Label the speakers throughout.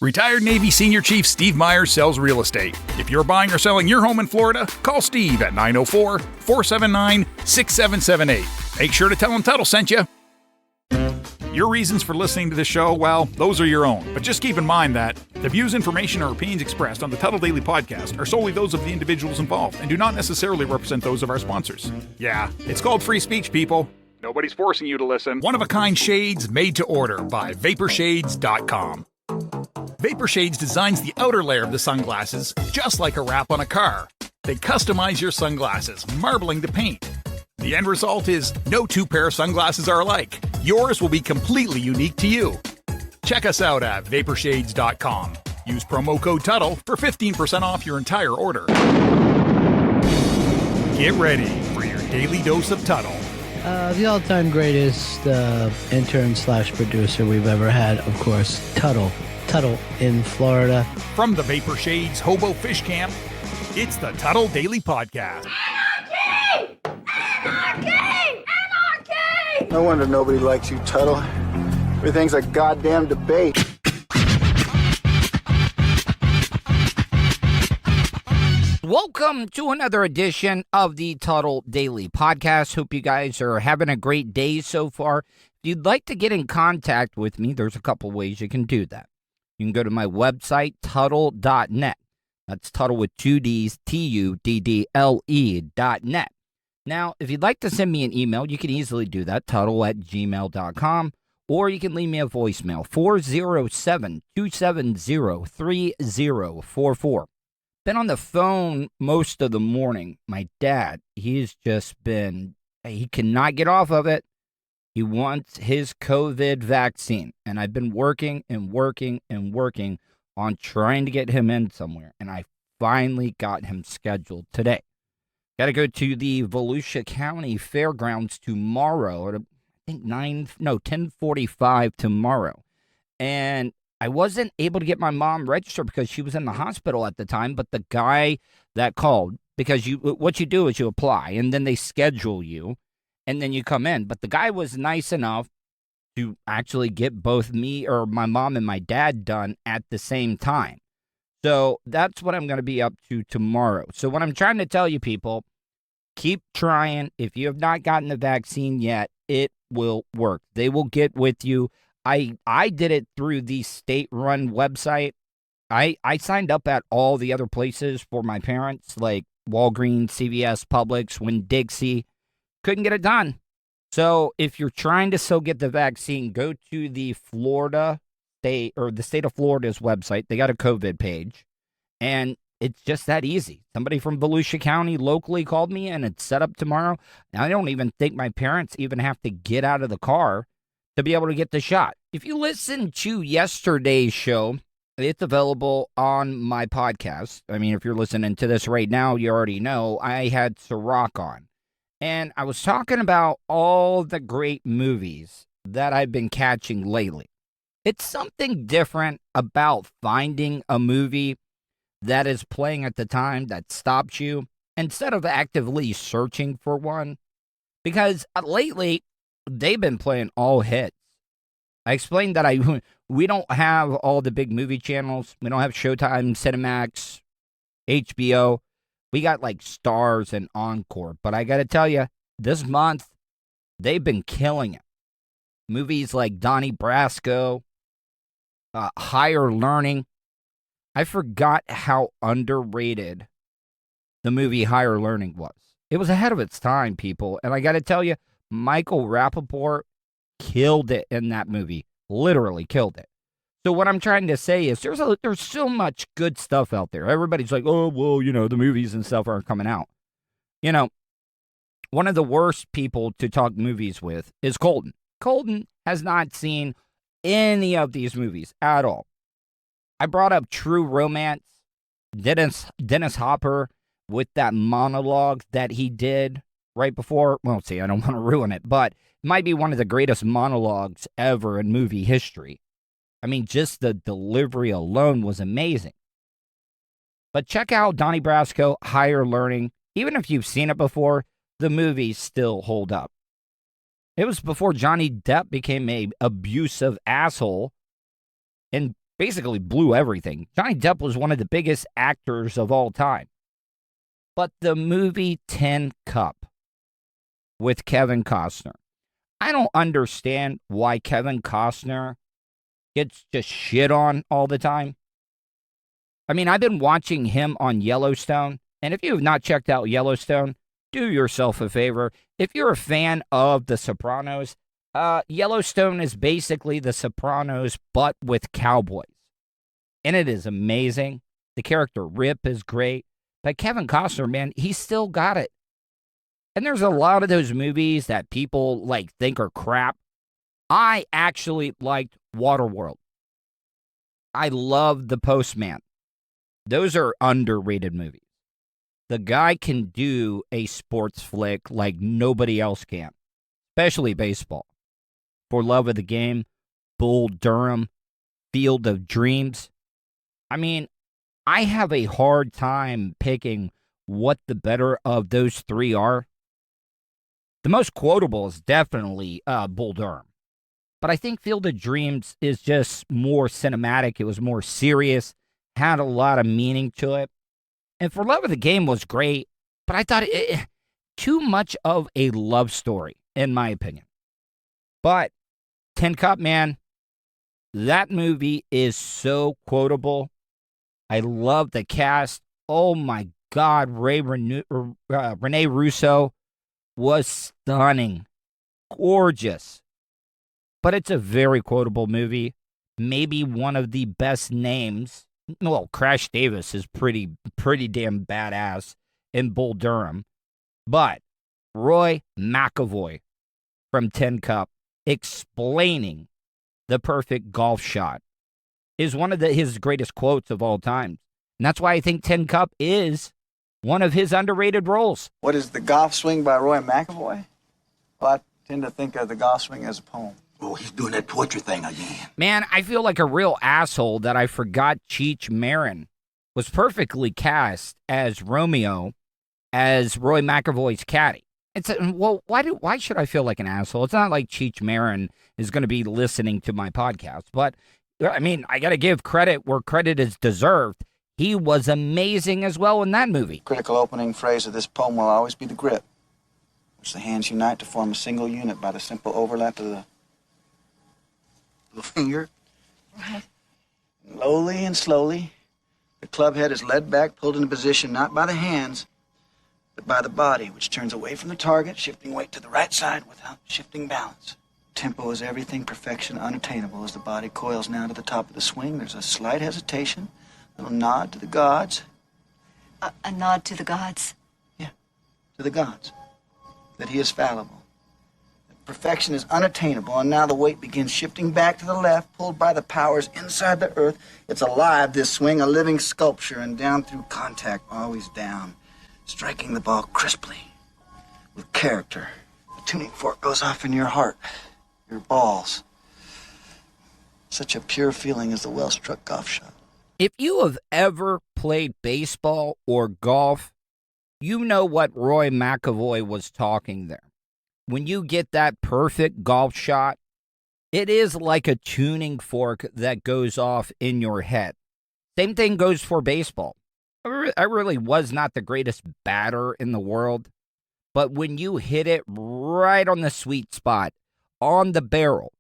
Speaker 1: Retired Navy Senior Chief Steve Myers sells real estate. If you're buying or selling your home in Florida, call Steve at 904-479-6778. Make sure to tell him Tuddle sent you. Your reasons for listening to this show, well, those are your own. But just keep in mind that the views, information, or opinions expressed on the Tuddle Daily Podcast are solely those of the individuals involved and do not necessarily represent those of our sponsors. Yeah, it's called free speech, people. Nobody's forcing you to listen. One-of-a-kind shades made to order by vaporshades.com. Vapor Shades designs the outer layer of the sunglasses just like a wrap on a car. They customize your sunglasses, marbling the paint. The end result is no two pair of sunglasses are alike. Yours will be completely unique to you. Check us out at vaporshades.com. Use promo code Tuddle for 15% off your entire order. Get ready for your daily dose of Tuddle.
Speaker 2: The all-time greatest intern/producer we've ever had, of course, Tuddle. Tuddle in Florida.
Speaker 1: From the Vapor Shades Hobo Fish Camp, it's the Tuddle Daily Podcast.
Speaker 3: Anarchy! Anarchy! Anarchy!
Speaker 4: No wonder nobody likes you, Tuddle. Everything's a goddamn debate.
Speaker 5: Welcome to another edition of the Tuddle Daily Podcast. Hope you guys are having a great day so far. If you'd like to get in contact with me, there's a couple ways you can do that. You can go to my website, Tuddle.net. That's Tuddle with two D's, Tuddle.net. Now, if you'd like to send me an email, you can easily do that, Tuddle@gmail.com, or you can leave me a voicemail, 407-270-3044. Been on the phone most of the morning. My dad, he cannot get off of it. He wants his COVID vaccine, and I've been working on trying to get him in somewhere, and I finally got him scheduled today. Got to go to the Volusia County Fairgrounds tomorrow at, I think, 10:45 tomorrow, and I wasn't able to get my mom registered because she was in the hospital at the time, but the guy that called, because what you do is you apply, and then they schedule you, and then you come in. But the guy was nice enough to actually get both me or my mom and my dad done at the same time. So that's what I'm going to be up to tomorrow. So what I'm trying to tell you, people, keep trying. If you have not gotten the vaccine yet, it will work. They will get with you. I did it through the state-run website. I signed up at all the other places for my parents, like Walgreens, CVS, Publix, Winn-Dixie. Couldn't get it done. So if you're trying to still get the vaccine, go to the Florida state or the state of Florida's website. They got a COVID page, and it's just that easy. Somebody from Volusia County locally called me, and it's set up tomorrow. Now, I don't even think my parents even have to get out of the car to be able to get the shot. If you listen to yesterday's show, it's available on my podcast. I mean, if you're listening to this right now, you already know I had Ciroc on. And I was talking about all the great movies that I've been catching lately. It's something different about finding a movie that is playing at the time that stops you instead of actively searching for one. Because lately, they've been playing all hits. I explained that we don't have all the big movie channels. We don't have Showtime, Cinemax, HBO. We got like Stars and Encore. But I got to tell you, this month, they've been killing it. Movies like Donnie Brasco, Higher Learning. I forgot how underrated the movie Higher Learning was. It was ahead of its time, people. And I got to tell you, Michael Rappaport killed it in that movie. Literally killed it. So what I'm trying to say is there's so much good stuff out there. Everybody's like, oh, well, the movies and stuff aren't coming out. One of the worst people to talk movies with is Colton. Colton has not seen any of these movies at all. I brought up True Romance, Dennis Hopper with that monologue that he did right before. Well, see, I don't want to ruin it, but it might be one of the greatest monologues ever in movie history. I mean, just the delivery alone was amazing. But check out Donnie Brasco, Higher Learning. Even if you've seen it before, the movies still hold up. It was before Johnny Depp became an abusive asshole and basically blew everything. Johnny Depp was one of the biggest actors of all time. But the movie Tin Cup with Kevin Costner, I don't understand why Kevin Costner gets just shit on all the time. I mean, I've been watching him on Yellowstone, and if you have not checked out Yellowstone, do yourself a favor. If you're a fan of The Sopranos, Yellowstone is basically The Sopranos, but with cowboys. And it is amazing. The character Rip is great. But Kevin Costner, man, he's still got it. And there's a lot of those movies that people think are crap. I actually liked Waterworld. I love The Postman. Those are underrated movies. The guy can do a sports flick like nobody else can, especially baseball. For Love of the Game, Bull Durham, Field of Dreams. I mean, I have a hard time picking what the better of those three are. The most quotable is definitely Bull Durham. But I think Field of Dreams is just more cinematic. It was more serious, had a lot of meaning to it. And For Love of the Game was great, but I thought it too much of a love story, in my opinion. But Tin Cup, man, that movie is so quotable. I love the cast. Oh, my God. Rene Russo was stunning. Gorgeous. But it's a very quotable movie. Maybe one of the best names. Well, Crash Davis is pretty damn badass in Bull Durham. But Roy McAvoy from Tin Cup explaining the perfect golf shot is one of his greatest quotes of all time. And that's why I think Tin Cup is one of his underrated roles.
Speaker 4: What is The Golf Swing by Roy McAvoy? Well, I tend to think of The Golf Swing as a poem.
Speaker 6: Oh, he's doing that poetry thing again.
Speaker 5: Man, I feel like a real asshole that I forgot Cheech Marin was perfectly cast as Romeo, as Roy McAvoy's caddy. Well, why should I feel like an asshole? It's not like Cheech Marin is going to be listening to my podcast, but I mean, I got to give credit where credit is deserved. He was amazing as well in that movie.
Speaker 4: Critical opening phrase of this poem will always be the grip, which the hands unite to form a single unit by the simple overlap of the finger.
Speaker 3: Right.
Speaker 4: Slowly and slowly, the club head is led back, pulled into position not by the hands, but by the body, which turns away from the target, shifting weight to the right side without shifting balance. Tempo is everything, perfection unattainable. As the body coils now to the top of the swing, there's a slight hesitation, a little nod to the gods.
Speaker 3: A nod to the gods?
Speaker 4: Yeah, to the gods. That he is fallible. Perfection is unattainable, and now the weight begins shifting back to the left, pulled by the powers inside the earth. It's alive, this swing, a living sculpture, and down through contact, always down, striking the ball crisply, with character. The tuning fork goes off in your heart, your balls. Such a pure feeling as the well-struck golf shot.
Speaker 5: If you have ever played baseball or golf, you know what Roy McAvoy was talking there. When you get that perfect golf shot, it is like a tuning fork that goes off in your head. Same thing goes for baseball. I really was not the greatest batter in the world, but when you hit it right on the sweet spot, on the barrel,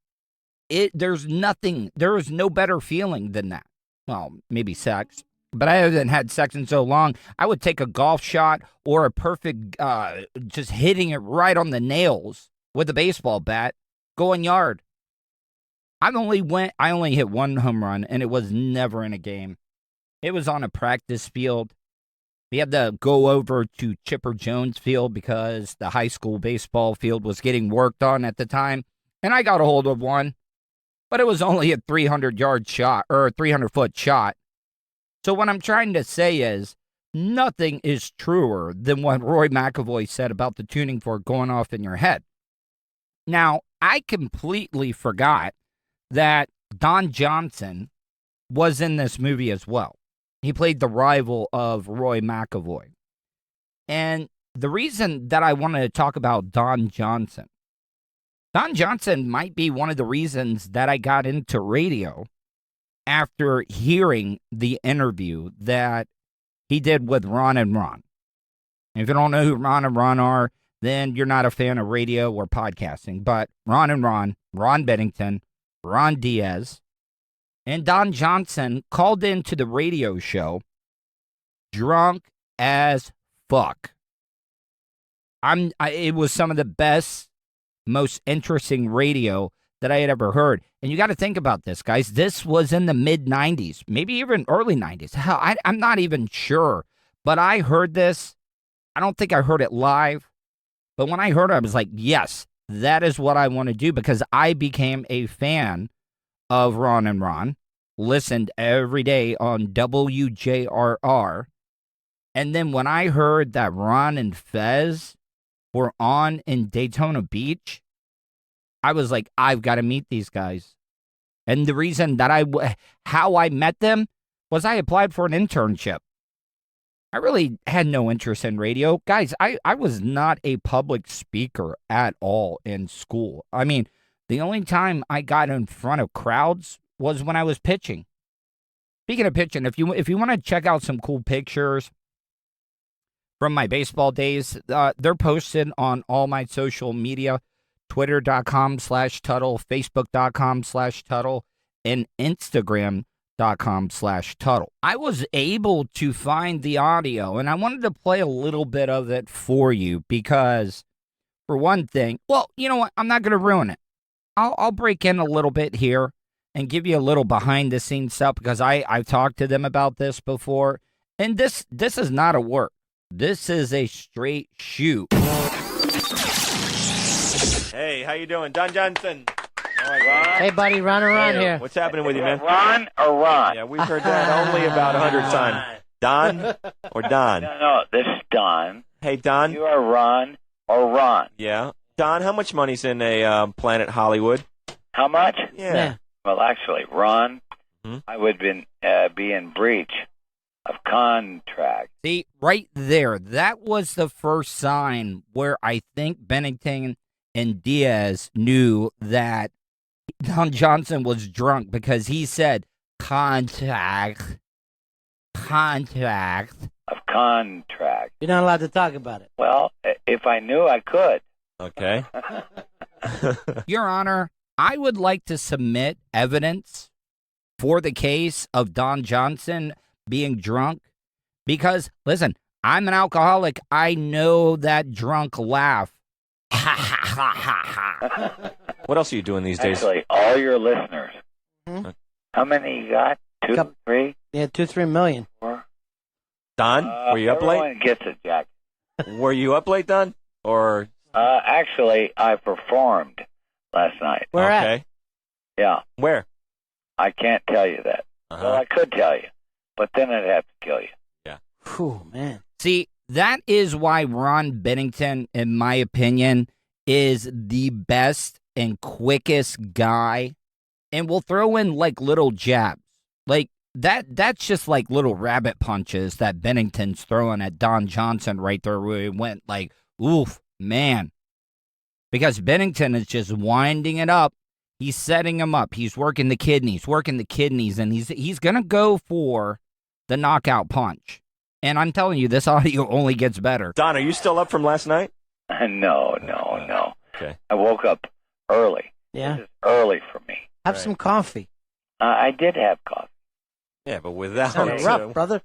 Speaker 5: there is no better feeling than that. Well, maybe sex. But I haven't had sex in so long. I would take a golf shot or a perfect, just hitting it right on the nails with a baseball bat, going yard. I only hit one home run, and it was never in a game. It was on a practice field. We had to go over to Chipper Jones Field because the high school baseball field was getting worked on at the time, and I got a hold of one. But it was only a 300-yard shot, or a 300-foot shot. So what I'm trying to say is, nothing is truer than what Roy McAvoy said about the tuning fork going off in your head. Now, I completely forgot that Don Johnson was in this movie as well. He played the rival of Roy McAvoy. And the reason that I wanted to talk about Don Johnson might be one of the reasons that I got into radio after hearing the interview that he did with Ron and Ron. And if you don't know who Ron and Ron are, then you're not a fan of radio or podcasting. But Ron and Ron, Ron Bennington, Ron Diaz, and Don Johnson called into the radio show drunk as fuck. It was some of the best, most interesting radio that I had ever heard. And you got to think about this, guys. This was in the mid-'90s, maybe even early 90s. Hell, I'm not even sure. But I heard this. I don't think I heard it live. But when I heard it, I was like, yes, that is what I want to do, because I became a fan of Ron and Ron, listened every day on WJRR. And then when I heard that Ron and Fez were on in Daytona Beach, I was like, I've got to meet these guys. And the reason that how I met them was I applied for an internship. I really had no interest in radio. Guys, I was not a public speaker at all in school. I mean, the only time I got in front of crowds was when I was pitching. Speaking of pitching, if you want to check out some cool pictures from my baseball days, they're posted on all my social media, twitter.com/Tuddle, facebook.com/Tuddle, and Instagram.com/Tuddle. I was able to find the audio, and I wanted to play a little bit of it for you because, for one thing, well, you know what? I'm not going to ruin it. I'll break in a little bit here and give you a little behind-the-scenes stuff because I've talked to them about this before, and this is not a work. This is a straight shoot.
Speaker 7: Hey, how you doing? Don Johnson.
Speaker 2: Hey, buddy, Ron around here.
Speaker 7: What's happening with you, man?
Speaker 6: Ron or Ron?
Speaker 7: Yeah, we've heard that only about 100 times. Don or Don?
Speaker 6: No, this is Don.
Speaker 7: Hey, Don.
Speaker 6: You are Ron or Ron?
Speaker 7: Yeah. Don, how much money's in a Planet Hollywood?
Speaker 6: How much?
Speaker 7: Yeah.
Speaker 6: Well, actually, Ron, I would be in breach of contract.
Speaker 5: See, right there, that was the first sign where I think Bennington and Diaz knew that Don Johnson was drunk because he said contract.
Speaker 6: Of contract.
Speaker 2: You're not allowed to talk about it.
Speaker 6: Well, if I knew, I could.
Speaker 7: Okay.
Speaker 5: Your Honor, I would like to submit evidence for the case of Don Johnson being drunk because, listen, I'm an alcoholic. I know that drunk laugh. Ha, ha, ha, ha, ha.
Speaker 7: What else are you doing these days?
Speaker 6: Actually, all your listeners.
Speaker 2: Mm-hmm.
Speaker 6: How many you got? 2, 3?
Speaker 2: Yeah, 2-3 million.
Speaker 6: 4?
Speaker 7: Don, were you up late?
Speaker 6: Everyone gets it, Jack.
Speaker 7: Were you up late, Don? Or
Speaker 6: Actually, I performed last night.
Speaker 2: Where
Speaker 7: okay.
Speaker 2: at?
Speaker 6: Yeah.
Speaker 7: Where?
Speaker 6: I can't tell you that.
Speaker 7: Uh-huh.
Speaker 6: Well, I could tell you, but then I'd have to kill you.
Speaker 2: Whew, man.
Speaker 5: See, that is why Ron Bennington, in my opinion, is the best and quickest guy. And we'll throw in like little jabs. Like that's just like little rabbit punches that Bennington's throwing at Don Johnson right there where he went like, oof, man. Because Bennington is just winding it up. He's setting him up. He's working the kidneys, and he's going to go for the knockout punch. And I'm telling you, this audio only gets better.
Speaker 7: Don, are you still up from last night?
Speaker 6: No.
Speaker 7: Okay.
Speaker 6: I woke up early.
Speaker 2: Yeah.
Speaker 6: This is early for me.
Speaker 2: Have some coffee.
Speaker 6: I did have coffee.
Speaker 7: Yeah, but without
Speaker 2: Sounded rough, brother.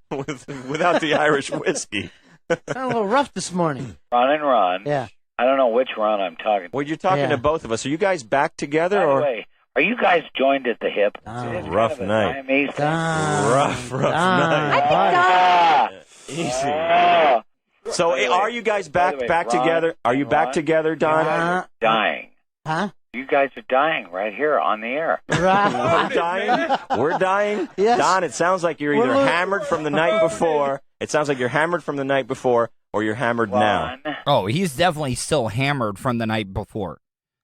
Speaker 7: without the Irish whiskey.
Speaker 2: Sounded a little rough this morning.
Speaker 6: Ron and Ron.
Speaker 2: Yeah.
Speaker 6: I don't know which Ron I'm talking to.
Speaker 7: Well, you're talking to both of us. Are you guys back together?
Speaker 6: By the
Speaker 7: or
Speaker 6: way, are you guys joined at the hip?
Speaker 2: Oh,
Speaker 6: It is
Speaker 7: rough
Speaker 6: kind of a
Speaker 7: night.
Speaker 6: Siamese thing.
Speaker 7: Rough night.
Speaker 6: Ah!
Speaker 7: Easy.
Speaker 6: Ah!
Speaker 7: So,
Speaker 6: By the
Speaker 7: are
Speaker 6: way-
Speaker 7: you guys
Speaker 6: by the
Speaker 7: back
Speaker 6: way, Ron
Speaker 7: together? Are you
Speaker 6: and
Speaker 7: back
Speaker 6: Ron,
Speaker 7: together,
Speaker 6: You
Speaker 7: Don?
Speaker 6: guys are dying.
Speaker 2: Huh?
Speaker 6: You guys are dying right here on the air.
Speaker 7: We're dying. We're dying.
Speaker 2: Yes.
Speaker 7: Don, it sounds like you're either
Speaker 2: We're-
Speaker 7: hammered from the night before. It sounds like you're hammered from the night before, or you're hammered now.
Speaker 6: Ron,
Speaker 5: Oh, he's definitely still hammered from the night before.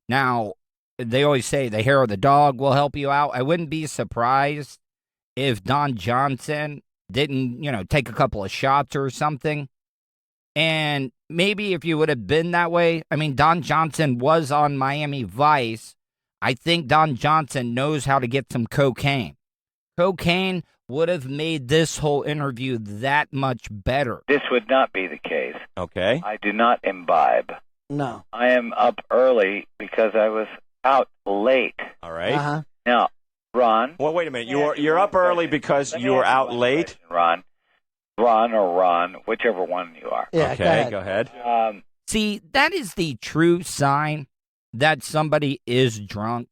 Speaker 5: Now, they always say the hair of the dog will help you out. I wouldn't be surprised if Don Johnson didn't, take a couple of shots or something. And maybe if you would have been that way, I mean, Don Johnson was on Miami Vice. I think Don Johnson knows how to get some cocaine. Cocaine would have made this whole interview that much better.
Speaker 6: This would not be the case.
Speaker 7: Okay.
Speaker 6: I do not imbibe.
Speaker 2: No.
Speaker 6: I am up early because I was out late.
Speaker 7: All right.
Speaker 2: Uh-huh.
Speaker 6: Now, Ron.
Speaker 7: Well, wait a minute. You're up early because you were out late?
Speaker 6: Ron, or Ron, whichever one you are.
Speaker 2: Yeah,
Speaker 7: Okay, go ahead.
Speaker 5: See, that is the true sign that somebody is drunk.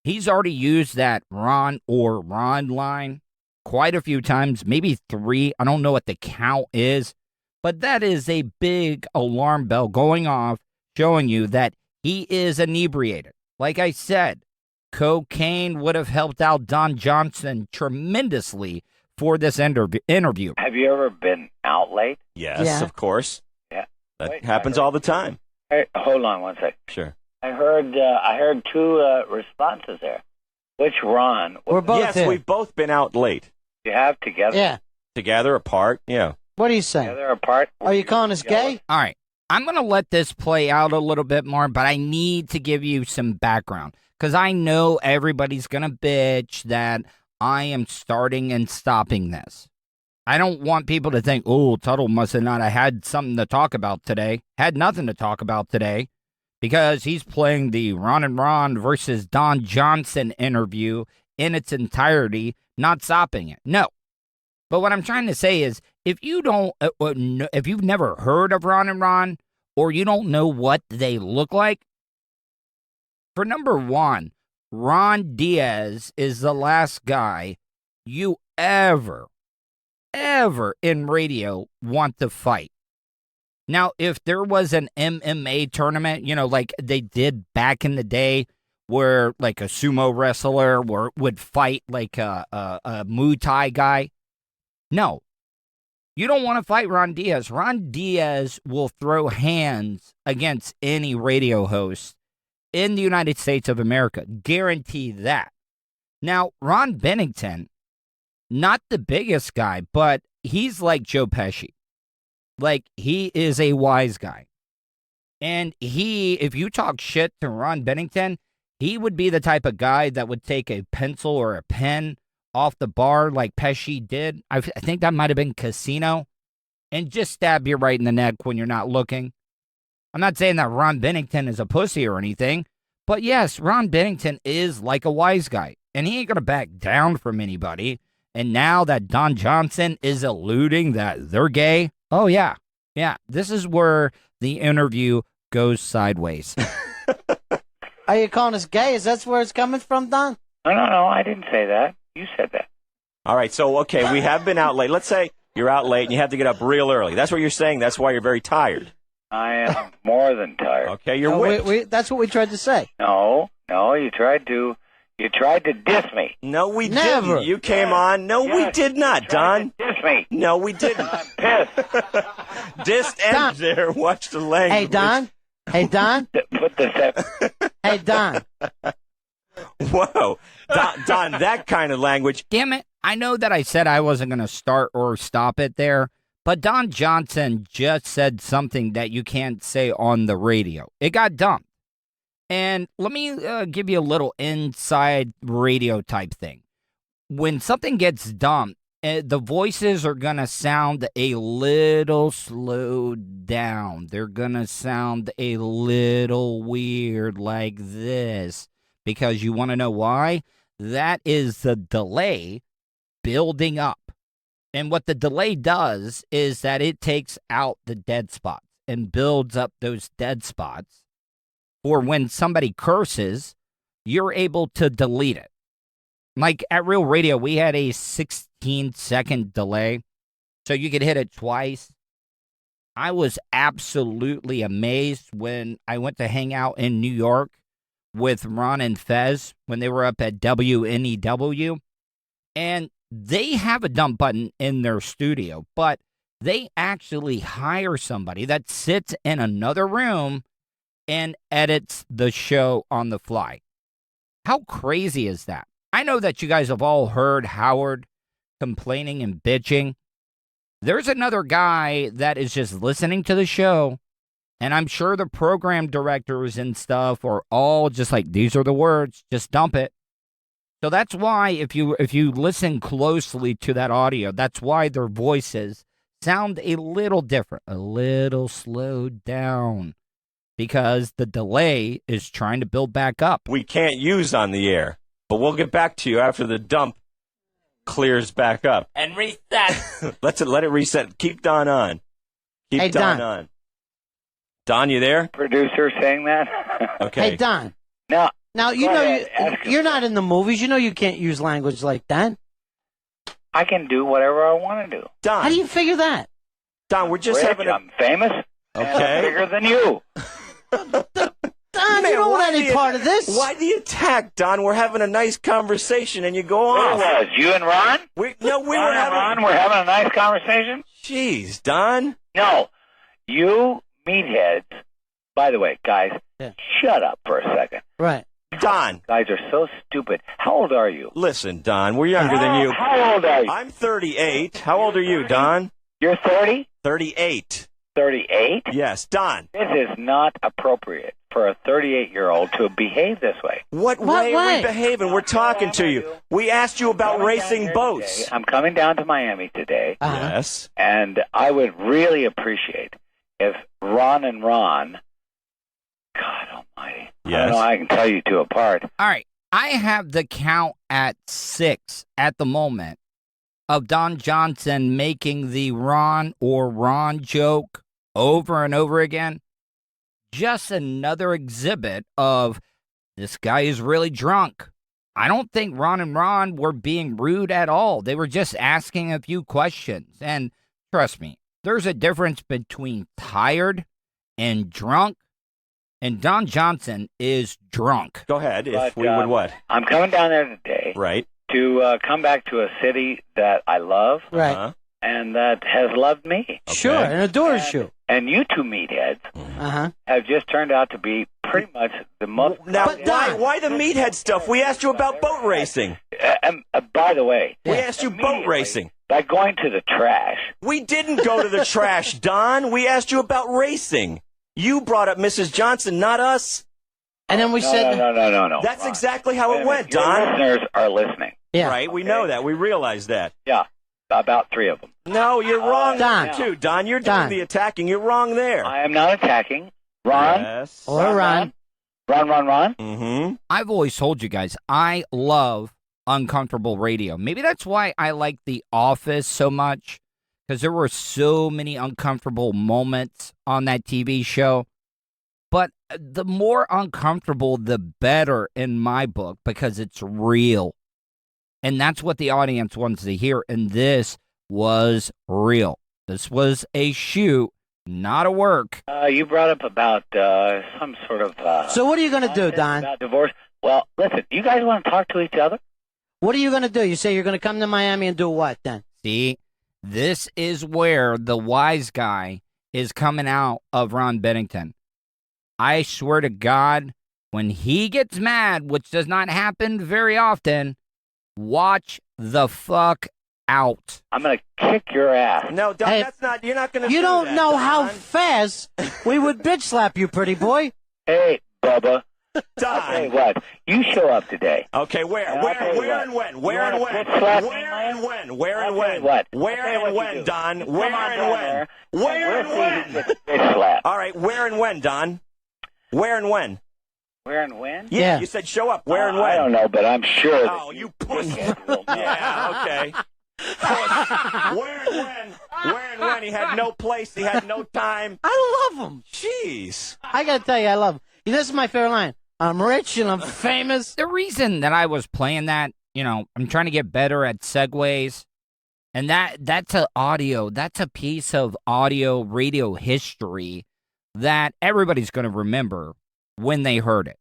Speaker 5: He's already used that Ron or Ron line quite a few times, maybe 3. I don't know what the count is, but that is a big alarm bell going off showing you that he is inebriated. Like I said, cocaine would have helped out Don Johnson tremendously for this interview.
Speaker 6: Have you ever been out late?
Speaker 7: Yes,
Speaker 2: Yeah.
Speaker 7: of course.
Speaker 6: Yeah.
Speaker 7: That
Speaker 6: Wait,
Speaker 7: happens all the time.
Speaker 6: Hold on one second.
Speaker 7: Sure.
Speaker 6: I heard 2 responses there. Which Ron?
Speaker 2: We're both
Speaker 7: Yes,
Speaker 2: here.
Speaker 7: we've both been out late.
Speaker 6: You have together?
Speaker 2: Yeah.
Speaker 7: Together, apart, yeah.
Speaker 2: What are you saying?
Speaker 6: Together apart?
Speaker 2: Are you calling us gay?
Speaker 5: All right. I'm going to let this play out a little bit more, but I need to give you some background because I know everybody's going to bitch that I am starting and stopping this. I don't want people to think, oh, Tuddle must have not had something to talk about today. Had nothing to talk about today because he's playing the Ron and Ron versus Don Johnson interview in its entirety, not stopping it. No. But what I'm trying to say is, if you've never heard of Ron and Ron, or you don't know what they look like, for number one, Ron Diaz is the last guy you ever in radio want to fight. Now, if there was an MMA tournament, like they did back in the day, where like a sumo wrestler would fight like a Muay Thai guy, no. You don't want to fight Ron Diaz. Ron Diaz will throw hands against any radio host in the United States of America. Guarantee that. Now, Ron Bennington, not the biggest guy, but he's like Joe Pesci. Like, he is a wise guy. And if you talk shit to Ron Bennington, he would be the type of guy that would take a pencil or a pen off the bar like Pesci did. I think that might have been Casino, and just stab you right in the neck when you're not looking. I'm not saying that Ron Bennington is a pussy or anything, but yes, Ron Bennington is like a wise guy, and he ain't going to back down from anybody. And now that Don Johnson is alluding that they're gay, oh yeah, this is where the interview goes sideways.
Speaker 2: Are you calling us gay? Is that where it's coming from, Don?
Speaker 6: No, I didn't say that. You said that.
Speaker 7: All right, so, okay, we have been out late. Let's say you're out late and you have to get up real early. That's what you're saying. That's why you're very tired.
Speaker 6: I am more than tired.
Speaker 7: Okay, you're whipped.
Speaker 2: That's what we tried to say.
Speaker 6: No, you tried to diss me.
Speaker 7: No, we
Speaker 2: Never.
Speaker 7: didn't. You came on. No, we did not, Don.
Speaker 6: Diss me.
Speaker 7: No, we didn't.
Speaker 6: I'm pissed.
Speaker 7: Dissed and there. Watch the language.
Speaker 2: Hey, Don.
Speaker 6: Put the
Speaker 2: Hey, Don.
Speaker 7: Whoa. Don, that kind of language.
Speaker 5: Damn it. I know that I said I wasn't going to start or stop it there, but Don Johnson just said something that you can't say on the radio. It got dumped. And let me give you a little inside radio type thing. When something gets dumped, the voices are going to sound a little slowed down. They're going to sound a little weird like this. Because you want to know why? That is the delay building up. And what the delay does is that it takes out the dead spots and builds up those dead spots. Or when somebody curses, you're able to delete it. Like at Real Radio, we had a 16-second delay, so you could hit it twice. I was absolutely amazed when I went to hang out in New York with Ron and Fez when they were up at WNEW. And they have a dump button in their studio, but they actually hire somebody that sits in another room and edits the show on the fly. How crazy is that? I know that you guys have all heard Howard complaining and bitching. There's another guy that is just listening to the show, and I'm sure the program directors and stuff are all just like, these are the words, just dump it. So that's why if you listen closely to that audio, that's why their voices sound a little different, a little slowed down, because the delay is trying to build back up.
Speaker 7: We can't use on the air, but we'll get back to you after the dump clears back up.
Speaker 8: And reset.
Speaker 7: Let it reset. Keep Don on. Keep Don on. Don, you there?
Speaker 6: Producer saying that?
Speaker 7: Okay.
Speaker 2: Hey, Don.
Speaker 6: No.
Speaker 2: Now, you know you're not in the movies. You know you can't use language like that.
Speaker 6: I can do whatever I want to do.
Speaker 7: Don.
Speaker 2: How do you figure that?
Speaker 7: Don, we're just having a...
Speaker 6: I'm famous.
Speaker 7: Okay.
Speaker 6: And I'm bigger than you.
Speaker 2: Don, you don't want any part of this.
Speaker 7: Why the attack, Don? We're having a nice conversation and you go
Speaker 6: Who
Speaker 7: off.
Speaker 6: was? You and Ron?
Speaker 7: We were
Speaker 6: Ron, we're having a nice conversation?
Speaker 7: Jeez, Don.
Speaker 6: No. You meatheads. By the way, guys, shut up for a second.
Speaker 2: Right.
Speaker 7: Don.
Speaker 6: Guys are so stupid. How old are you?
Speaker 7: Listen, Don, we're younger than you.
Speaker 6: How old are you?
Speaker 7: I'm 38. How old are you, Don?
Speaker 6: You're 30?
Speaker 7: 38.
Speaker 6: 38?
Speaker 7: Yes, Don.
Speaker 6: This is not appropriate for a 38-year-old to behave this way.
Speaker 7: What way are we behaving? We're talking to you. We asked you about racing boats.
Speaker 6: I'm coming down to Miami today.
Speaker 7: Yes.
Speaker 6: And I would really appreciate if Ron and Ron, God almighty, I don't know, I can tell you two apart.
Speaker 5: All right. I have the count at 6 at the moment of Don Johnson making the Ron or Ron joke over and over again. Just another exhibit of this guy is really drunk. I don't think Ron and Ron were being rude at all. They were just asking a few questions. And trust me, there's a difference between tired and drunk. And Don Johnson is drunk.
Speaker 7: Go ahead, if we would what?
Speaker 6: I'm coming down there today.
Speaker 7: Right.
Speaker 6: To come back to a city that I love.
Speaker 2: Right.
Speaker 7: Uh-huh.
Speaker 6: And that has loved me.
Speaker 7: Okay.
Speaker 2: Sure, and adores you.
Speaker 6: And you two meatheads
Speaker 2: Uh-huh.
Speaker 6: have just turned out to be pretty much the most...
Speaker 7: Now, why the meathead stuff? We asked you about boat racing.
Speaker 6: By the way...
Speaker 7: We asked you boat racing.
Speaker 6: By going to the trash.
Speaker 7: We didn't go to the trash, Don. We asked you about racing. You brought up Mrs. Johnson, not us.
Speaker 2: And then we said...
Speaker 6: No.
Speaker 7: That's exactly how it went, Don.
Speaker 6: Your listeners are listening.
Speaker 2: Yeah.
Speaker 7: Right, we know that. We realize that.
Speaker 6: Yeah, about 3 of them.
Speaker 7: No, you're wrong
Speaker 2: Don.
Speaker 7: too, Don. You're doing the attacking. You're wrong there.
Speaker 6: I am not attacking. Ron?
Speaker 7: Yes.
Speaker 2: Or Ron.
Speaker 6: Ron?
Speaker 7: Mm-hmm.
Speaker 5: I've always told you guys, I love uncomfortable radio. Maybe that's why I like The Office so much, because there were so many uncomfortable moments on that TV show. But the more uncomfortable, the better in my book, because it's real. And that's what the audience wants to hear. And this was real. This was a shoot, not a work.
Speaker 6: You brought up about some sort of...
Speaker 2: So what are you going to do, Don?
Speaker 6: About divorce. Well, listen, you guys want to talk to each other?
Speaker 2: What are you going to do? You say you're going to come to Miami and do what, then?
Speaker 5: See, this is where the wise guy is coming out of Ron Bennington. I swear to God, when he gets mad, which does not happen very often, watch the fuck out.
Speaker 6: I'm going to kick your ass.
Speaker 7: No, Don,
Speaker 2: Hey,
Speaker 7: that's not. You're not going to.
Speaker 2: You don't
Speaker 7: that,
Speaker 2: know how
Speaker 7: Don.
Speaker 2: fast we would bitch slap you, pretty boy.
Speaker 6: Hey, Bubba.
Speaker 7: Don.
Speaker 6: Hey, what? You show up today.
Speaker 7: Okay, where and when? Where and when? Where and when?
Speaker 6: What?
Speaker 7: Where and when, Don? Where and when? Where and when?
Speaker 6: Bitch slap.
Speaker 7: All right, where and when, Don? Where and when?
Speaker 6: Where and when?
Speaker 7: Yeah, you said show up. Where and when?
Speaker 6: I don't know, but I'm sure.
Speaker 7: Oh, you pussy. Yeah, okay. Where and when? Where and when? He had no place. He had no time.
Speaker 2: I love him.
Speaker 7: Jeez.
Speaker 2: I got to tell you, I love him. This is my favorite line. I'm rich and I'm famous.
Speaker 5: The reason that I was playing that, I'm trying to get better at segues. And that's a piece of audio radio history that everybody's going to remember when they heard it.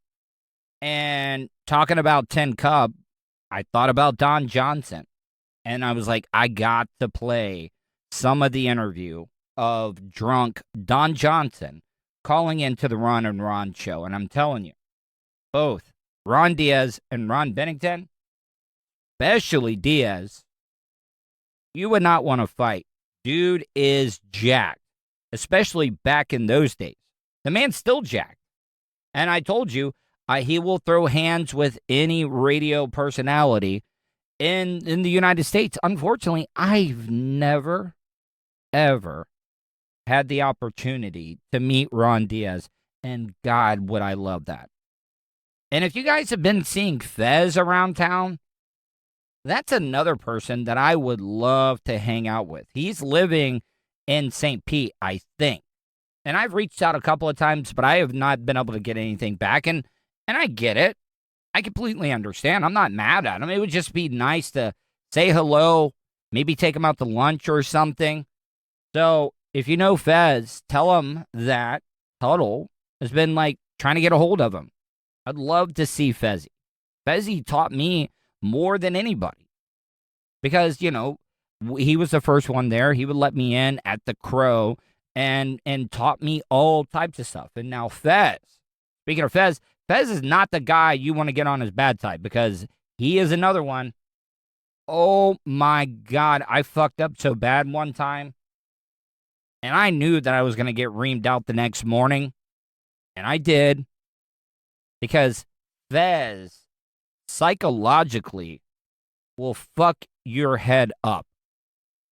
Speaker 5: And talking about Tin Cup, I thought about Don Johnson. And I was like, I got to play some of the interview of drunk Don Johnson calling into the Ron and Ron show. And I'm telling you, both Ron Diaz and Ron Bennington, especially Diaz, you would not want to fight. Dude is jacked, especially back in those days. The man's still jacked. And I told you, He will throw hands with any radio personality in the United States. Unfortunately, I've never, ever had the opportunity to meet Ron Diaz, and God, would I love that. And if you guys have been seeing Fez around town, that's another person that I would love to hang out with. He's living in St. Pete, I think. And I've reached out a couple of times, but I have not been able to get anything back. And I get it. I completely understand. I'm not mad at him. It would just be nice to say hello, maybe take him out to lunch or something. So if you know Fez, tell him that Tuddle has been trying to get a hold of him. I'd love to see Fezzy. Fezzy taught me more than anybody because, he was the first one there. He would let me in at the Crow and taught me all types of stuff. And now Fez, speaking of Fez is not the guy you want to get on his bad side because he is another one. Oh my God, I fucked up so bad one time. And I knew that I was going to get reamed out the next morning. And I did. Because Fez psychologically will fuck your head up.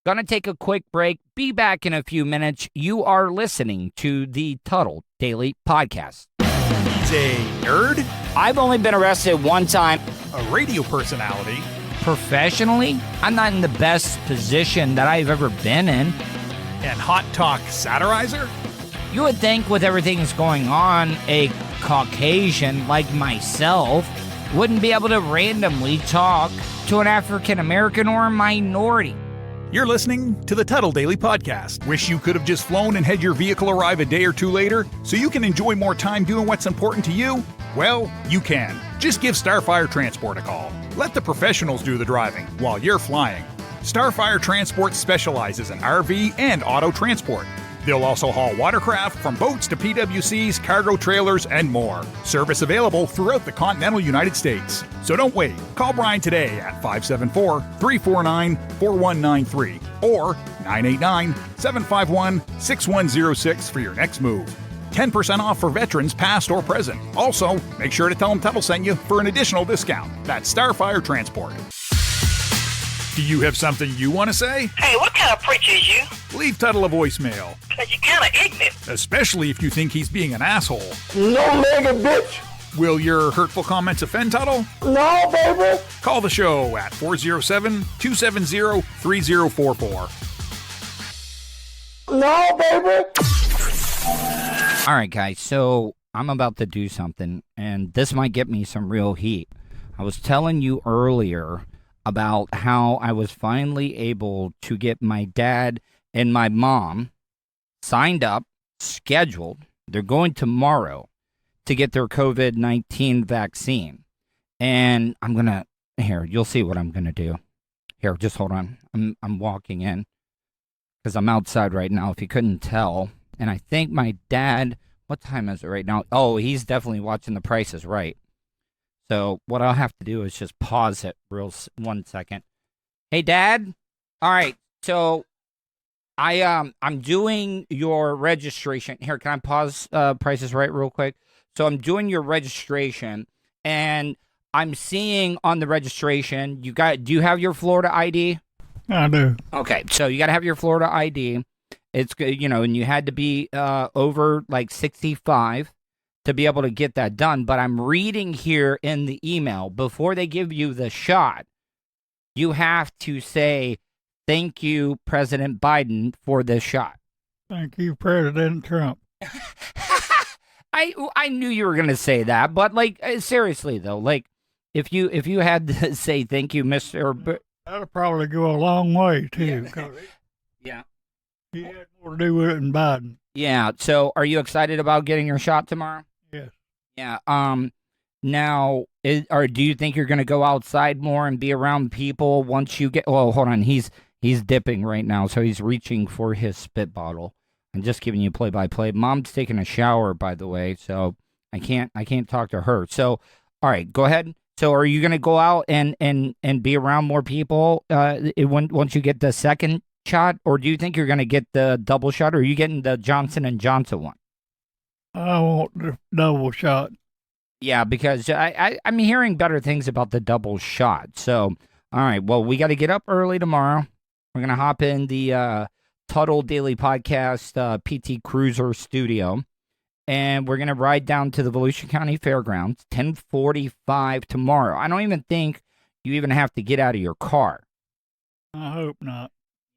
Speaker 5: Gonna take a quick break. Be back in a few minutes. You are listening to the Tuddle Daily Podcast.
Speaker 1: He's a nerd,
Speaker 5: I've only been arrested one time.
Speaker 1: a radio personality,
Speaker 5: Professionally, I'm not in the best position that I've ever been in.
Speaker 1: and hot talk satirizer.
Speaker 5: You would think with everything that's going on, a Caucasian like myself wouldn't be able to randomly talk to an African American or a minority.
Speaker 1: You're listening to the Tuddle Daily Podcast. Wish you could have just flown and had your vehicle arrive a day or two later so you can enjoy more time doing what's important to you? Well, you can. Just give Starfire Transport a call. Let the professionals do the driving while you're flying. Starfire Transport specializes in RV and auto transport. They'll also haul watercraft from boats to PWCs, cargo trailers, and more. Service available throughout the continental United States. So don't wait. Call Brian today at 574-349-4193 or 989-751-6106 for your next move. 10% off for veterans past or present. Also, make sure to tell them Tuddle sent you for an additional discount. That's Starfire Transport. Do you have something you want to say?
Speaker 8: Hey, what kind of preacher is you?
Speaker 1: Leave Tuddle a voicemail.
Speaker 8: Cause you kind of ignorant.
Speaker 1: Especially if you think he's being an asshole.
Speaker 8: No-legged bitch.
Speaker 1: Will your hurtful comments offend Tuddle?
Speaker 8: No, baby.
Speaker 1: Call the show at 407-270-3044.
Speaker 8: No, baby.
Speaker 5: All right, guys, so I'm about to do something, and this might get me some real heat. I was telling you earlier about how I was finally able to get my dad and my mom signed up, scheduled. They're going tomorrow to get their COVID-19 vaccine. And I'm going to, here, you'll see what I'm going to do. Here, just hold on. I'm walking in because I'm outside right now, if you couldn't tell. And I think my dad, what time is it right now? Oh, he's definitely watching The Price is Right. So what I'll have to do is just pause it 1 second. Hey, Dad. All right. So I'm doing your registration. Here, can I pause Price is Right real quick? So I'm doing your registration, and I'm seeing on the registration, do you have your Florida ID?
Speaker 9: I do.
Speaker 5: Okay. So you got to have your Florida ID. It's good, and you had to be over 65 to be able to get that done. But I'm reading here in the email, before they give you the shot, you have to say, thank you, President Biden, for this shot.
Speaker 9: Thank you, President Trump.
Speaker 5: I knew you were going to say that, but seriously though, if you had to say thank you, Mr.
Speaker 9: That'll probably go a long way too.
Speaker 5: Yeah.
Speaker 9: He had more to do with it than Biden.
Speaker 5: Yeah. So are you excited about getting your shot tomorrow?
Speaker 9: Yes.
Speaker 5: Yeah. Now, do you think you're going to go outside more and be around people once you get? Oh, hold on. He's dipping right now, so he's reaching for his spit bottle. I'm just giving you play-by-play. Mom's taking a shower, by the way, so I can't talk to her. So, all right, go ahead. So, are you going to go out and be around more people once you get the second shot, or do you think you're going to get the double shot, or are you getting the Johnson & Johnson one?
Speaker 9: I want the double shot.
Speaker 5: Yeah, because I'm hearing better things about the double shot. So, all right, well, we got to get up early tomorrow. We're going to hop in the Tuddle Daily Podcast PT Cruiser studio, and we're going to ride down to the Volusia County Fairgrounds, 10:45 tomorrow. I don't even think you even have to get out of your car.
Speaker 9: I hope not.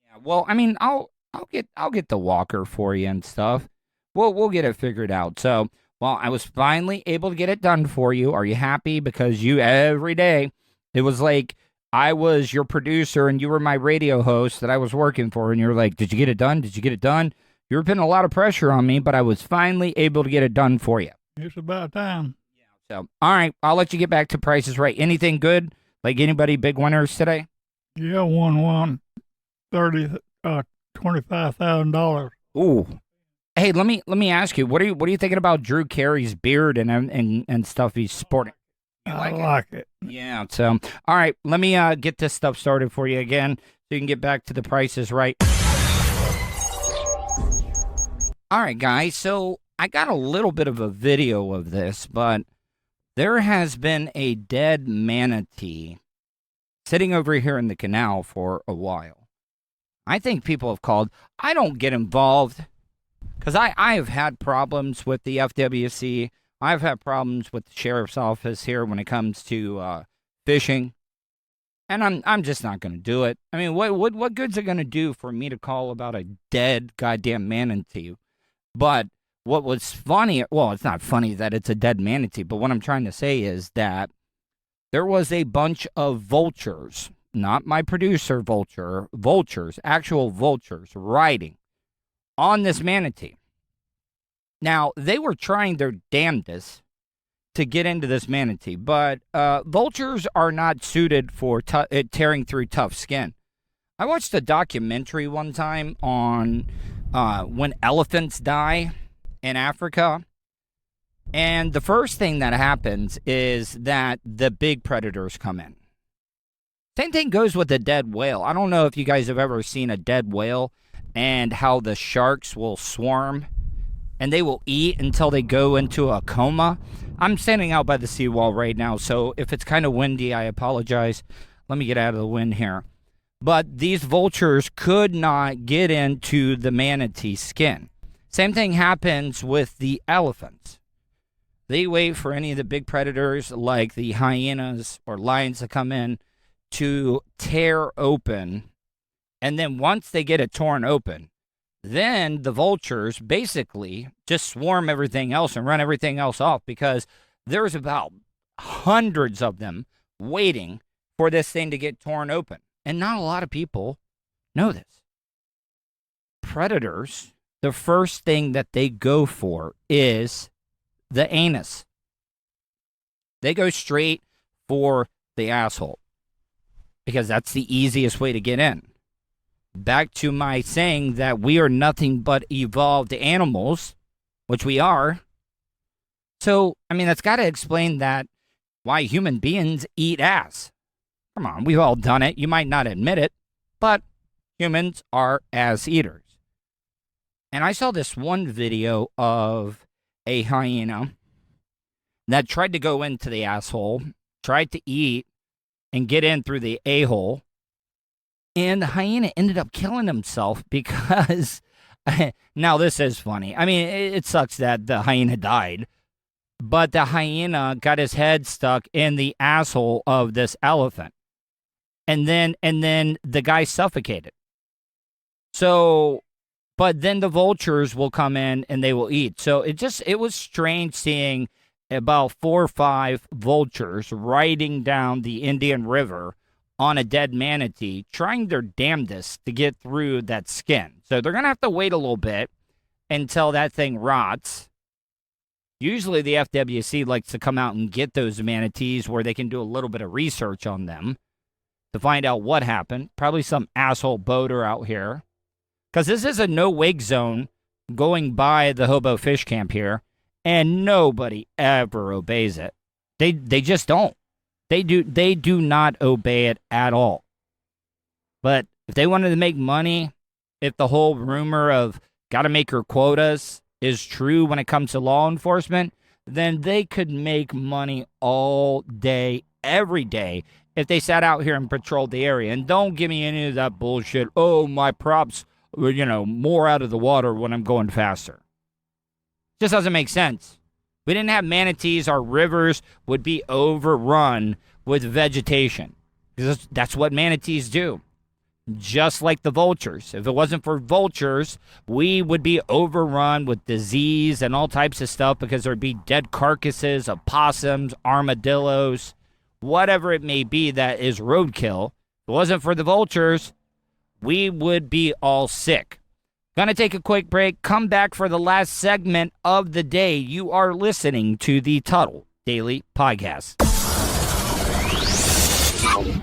Speaker 5: Yeah, well, I mean, I'll get the walker for you and stuff. We'll get it figured out. So, well, I was finally able to get it done for you. Are you happy? Because you, every day, it was like I was your producer and you were my radio host that I was working for. And you're like, did you get it done? Did you get it done? You were putting a lot of pressure on me, but I was finally able to get it done for you.
Speaker 9: It's about time.
Speaker 5: Yeah. So, all right, I'll let you get back to Prices Right. Anything good? Like anybody big winners today?
Speaker 9: Yeah, won $25,000.
Speaker 5: Ooh. Hey, let me ask you, what are you thinking about Drew Carey's beard and stuff he's sporting? You
Speaker 9: I like it.
Speaker 5: Yeah. So, all right, let me get this stuff started for you again, so you can get back to the Prices Right. All right, guys. So I got a little bit of a video of this, but there has been a dead manatee sitting over here in the canal for a while. I think people have called. I don't get involved. Because I have had problems with the FWC. I've had problems with the sheriff's office here when it comes to fishing. And I'm just not going to do it. I mean, what good's it going to do for me to call about a dead goddamn manatee? But what was funny, well, it's not funny that it's a dead manatee, but what I'm trying to say is that there was a bunch of vultures, not my producer vultures, actual vultures riding on this manatee. Now, they were trying their damnedest to get into this manatee, but vultures are not suited for tearing through tough skin. I watched a documentary one time on when elephants die in Africa, and the first thing that happens is that the big predators come in. Same thing goes with a dead whale. I don't know if you guys have ever seen a dead whale and how the sharks will swarm and they will eat until they go into a coma. I'm standing out by the seawall right now, so if it's kind of windy, I apologize. Let me get out of the wind here. But these vultures could not get into the manatee skin. Same thing happens with the elephants. They wait for any of the big predators like the hyenas or lions to come in to tear open. And then once they get it torn open, then the vultures basically just swarm everything else and run everything else off, because there's about hundreds of them waiting for this thing to get torn open. And not a lot of people know this. Predators, the first thing that they go for is the anus. They go straight for the asshole because that's the easiest way to get in. Back to my saying that we are nothing but evolved animals, which we are. So, I mean, that's got to explain that why human beings eat ass. Come on, we've all done it. You might not admit it, but humans are ass eaters. And I saw this one video of a hyena that tried to go into the asshole, tried to eat and get in through the a-hole. And the hyena ended up killing himself because, now this is funny. I mean, it sucks that the hyena died, but the hyena got his head stuck in the asshole of this elephant. And then the guy suffocated. So, but then the vultures will come in and they will eat. So it was strange seeing about 4 or 5 vultures riding down the Indian River on a dead manatee, trying their damnedest to get through that skin. So they're going to have to wait a little bit until that thing rots. Usually the FWC likes to come out and get those manatees where they can do a little bit of research on them to find out what happened. Probably some asshole boater out here. Because this is a no-wake zone going by the Hobo Fish Camp here, and nobody ever obeys it. They just don't. They do not obey it at all. But if they wanted to make money, if the whole rumor of gotta make your quotas is true when it comes to law enforcement, then they could make money all day, every day, if they sat out here and patrolled the area. And don't give me any of that bullshit. Oh, my props, more out of the water when I'm going faster. Just doesn't make sense. We didn't have manatees, our rivers would be overrun with vegetation. Because that's what manatees do. Just like the vultures. If it wasn't for vultures, we would be overrun with disease and all types of stuff because there'd be dead carcasses of possums, armadillos, whatever it may be that is roadkill. If it wasn't for the vultures, we would be all sick. Gonna take a quick break. Come back for the last segment of the day. You are listening to the Tuddle Daily Podcast.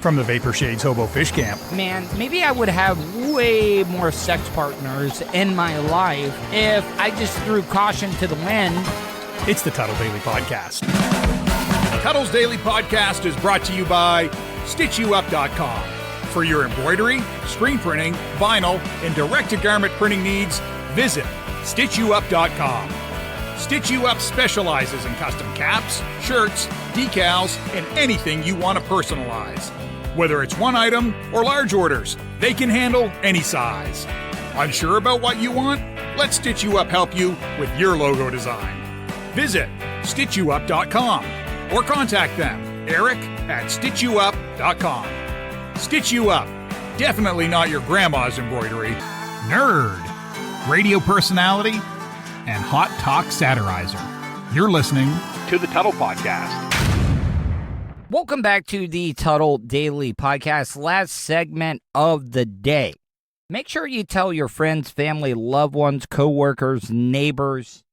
Speaker 1: From the Vapor Shades Hobo Fish Camp.
Speaker 5: Man, maybe I would have way more sex partners in my life if I just threw caution to the wind.
Speaker 1: It's the Tuddle Daily Podcast. Tuddle's Daily Podcast is brought to you by StitchYouUp.com. For your embroidery, screen printing, vinyl, and direct-to-garment printing needs, visit StitchYouUp.com. Stitch You Up specializes in custom caps, shirts, decals, and anything you want to personalize. Whether it's one item or large orders, they can handle any size. Unsure about what you want? Let Stitch You Up help you with your logo design. Visit StitchYouUp.com or contact them, Erick at StitchYouUp.com. Stitch You Up. Definitely not your grandma's embroidery. Nerd. Radio personality and hot talk satirizer. You're listening to the Tuddle Podcast.
Speaker 5: Welcome back to the Tuddle Daily Podcast, last segment of the day. Make sure you tell your friends, family, loved ones, coworkers, neighbors,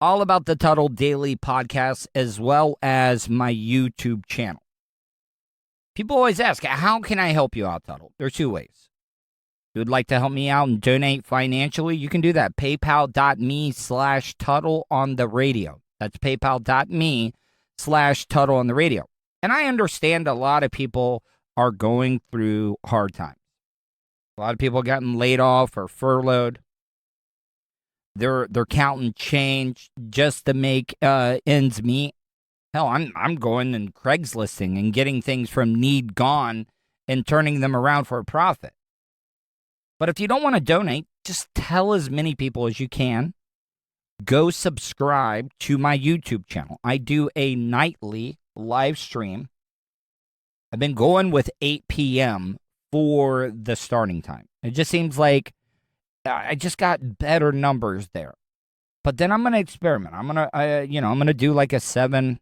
Speaker 5: all about the Tuddle Daily Podcast, as well as my YouTube channel. People always ask, how can I help you out, Tuddle? There's two ways. If you would like to help me out and donate financially, you can do that. PayPal.me/Tuddle on the radio. That's PayPal.me/Tuddle on the radio. And I understand a lot of people are going through hard times. A lot of people are getting laid off or furloughed. They're counting change just to make ends meet. Hell, I'm going and Craigslisting and getting things from need gone and turning them around for a profit. But if you don't want to donate, just tell as many people as you can. Go subscribe to my YouTube channel. I do a nightly live stream. I've been going with 8 p.m. for the starting time. It just seems like I just got better numbers there. But then I'm going to experiment. I'm going to do like a 7,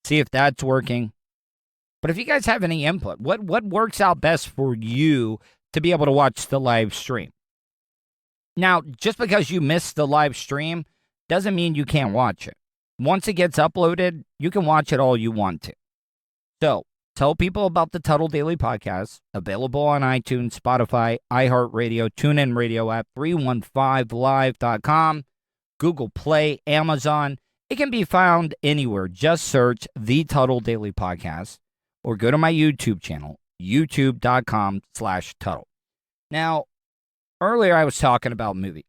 Speaker 5: see if that's working. But if you guys have any input, what works out best for you to be able to watch the live stream? Now, just because you missed the live stream doesn't mean you can't watch it. Once it gets uploaded, you can watch it all you want to. So, tell people about the Tuddle Daily Podcast, available on iTunes, Spotify, iHeartRadio, TuneIn Radio app, 315live.com, Google Play, Amazon. It can be found anywhere. Just search the Tuddle Daily Podcast or go to my YouTube channel, youtube.com/Tuddle. Now, earlier I was talking about movies.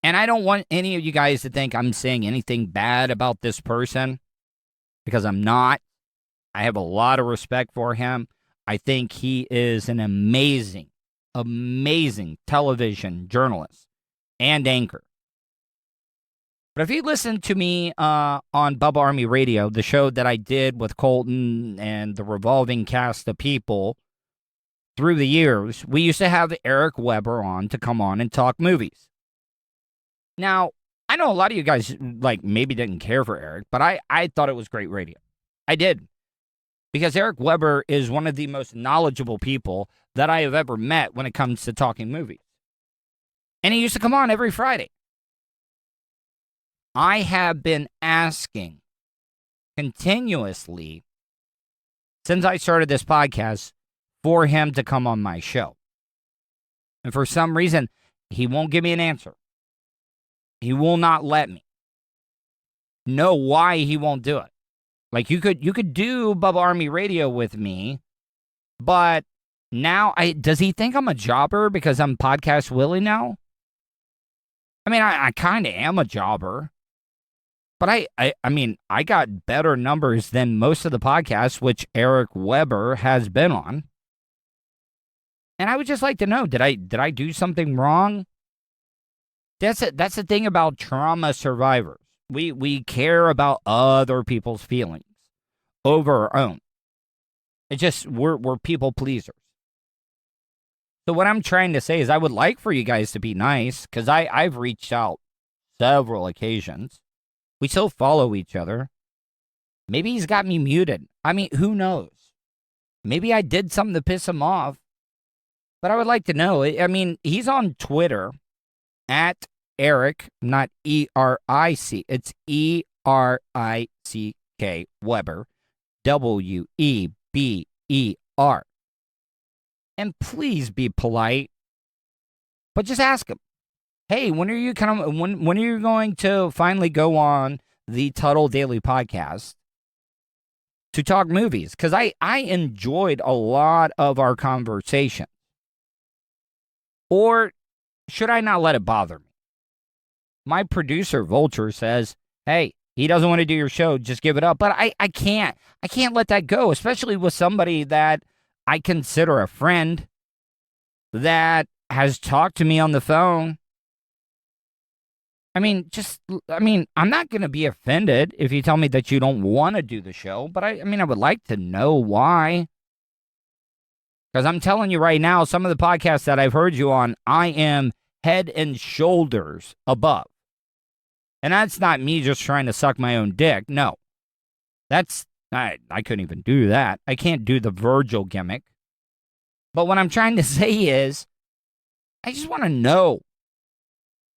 Speaker 5: And I don't want any of you guys to think I'm saying anything bad about this person, because I'm not. I have a lot of respect for him. I think he is an amazing, amazing television journalist and anchor. But if you listen to me on Bubba Army Radio, the show that I did with Colton and the revolving cast of people through the years, we used to have Erick Weber on to come on and talk movies. Now, I know a lot of you guys maybe didn't care for Eric, but I thought it was great radio. I did. Because Erick Weber is one of the most knowledgeable people that I have ever met when it comes to talking movies. And he used to come on every Friday. I have been asking continuously since I started this podcast for him to come on my show. And for some reason, he won't give me an answer. He will not let me know why he won't do it. Like, you could do Bubba Army Radio with me, but now does he think I'm a jobber because I'm Podcast Willie now? I mean, I kind of am a jobber, But I mean, I got better numbers than most of the podcasts, which Erick Weber has been on. And I would just like to know, did I do something wrong? That's the thing about trauma survivors. We care about other people's feelings over our own. It's just we're people pleasers. So what I'm trying to say is I would like for you guys to be nice, because I've reached out several occasions. We still follow each other. Maybe he's got me muted. I mean, who knows? Maybe I did something to piss him off. But I would like to know. I mean, he's on Twitter at Erick, not E-R-I-C. It's E-R-I-C-K Weber. W-E-B-E-R. And please be polite. But just ask him. Hey, when are you when are you going to finally go on the Tuddle Daily Podcast to talk movies? Because I enjoyed a lot of our conversation. Or should I not let it bother me? My producer, Vulture, says, hey, he doesn't want to do your show, just give it up. But I can't let that go, especially with somebody that I consider a friend that has talked to me on the phone. I mean, I'm not going to be offended if you tell me that you don't want to do the show, but I would like to know why. Because I'm telling you right now, some of the podcasts that I've heard you on, I am head and shoulders above. And that's not me just trying to suck my own dick. No. I couldn't even do that. I can't do the Virgil gimmick. But what I'm trying to say is, I just want to know.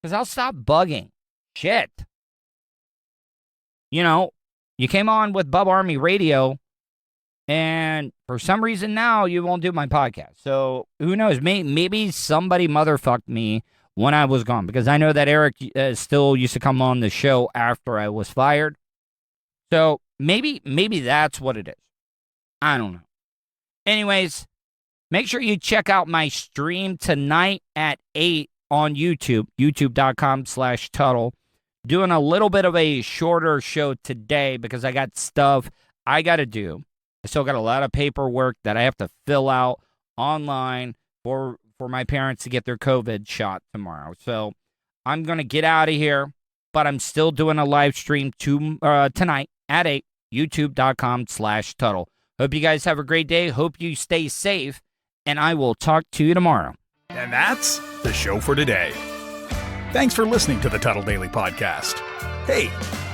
Speaker 5: Because I'll stop bugging. Shit. You know, you came on with Bub Army Radio, and for some reason now you won't do my podcast. So who knows? Maybe somebody motherfucked me when I was gone. Because I know that Erick still used to come on the show after I was fired. So maybe that's what it is. I don't know. Anyways, make sure you check out my stream tonight at 8 on YouTube, youtube.com/Tuddle. Doing a little bit of a shorter show today because I got stuff I got to do. I still got a lot of paperwork that I have to fill out online for my parents to get their COVID shot tomorrow. So I'm going to get out of here, but I'm still doing a live stream tonight at 8, youtube.com/Tuddle. Hope you guys have a great day. Hope you stay safe, and I will talk to you tomorrow.
Speaker 1: And that's the show for today. Thanks for listening to the Tuddle Daily Podcast. Hey,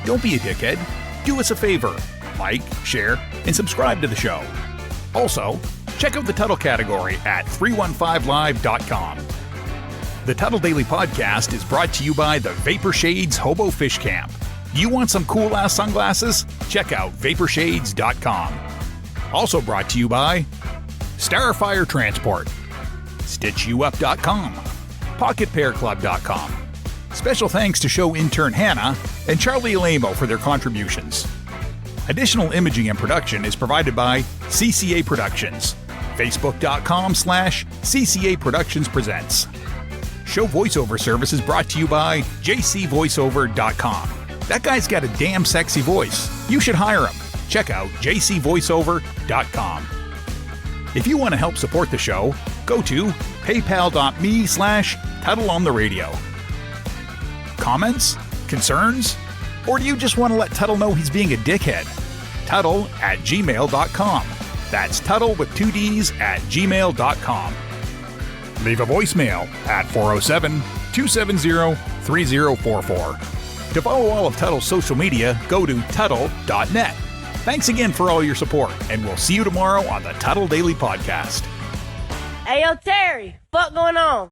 Speaker 1: don't be a dickhead. Do us a favor. Like, share, and subscribe to the show. Also, check out the Tuddle category at 315live.com. The Tuddle Daily Podcast is brought to you by the Vapor Shades Hobo Fish Camp. You want some cool-ass sunglasses? Check out vaporshades.com. Also brought to you by Starfire Transport, StitchYouUp.com, PocketPairClub.com. Special thanks to show intern Hannah and Charlie Alamo for their contributions. Additional imaging and production is provided by CCA Productions. Facebook.com/CCA Productions Presents. Show voiceover service is brought to you by JCVoiceover.com. That guy's got a damn sexy voice. You should hire him. Check out JCVoiceover.com. If you want to help support the show, go to paypal.me/TuddleOnTheRadio. Comments? Concerns? Or do you just want to let Tuddle know he's being a dickhead? Tuddle@gmail.com. That's Tuddle with 2 Ds at gmail.com. Leave a voicemail at 407-270-3044. To follow all of Tuddle's social media, go to Tuddle.net. Thanks again for all your support, and we'll see you tomorrow on the Tuddle Daily Podcast.
Speaker 10: Hey, yo, Terry, what going on?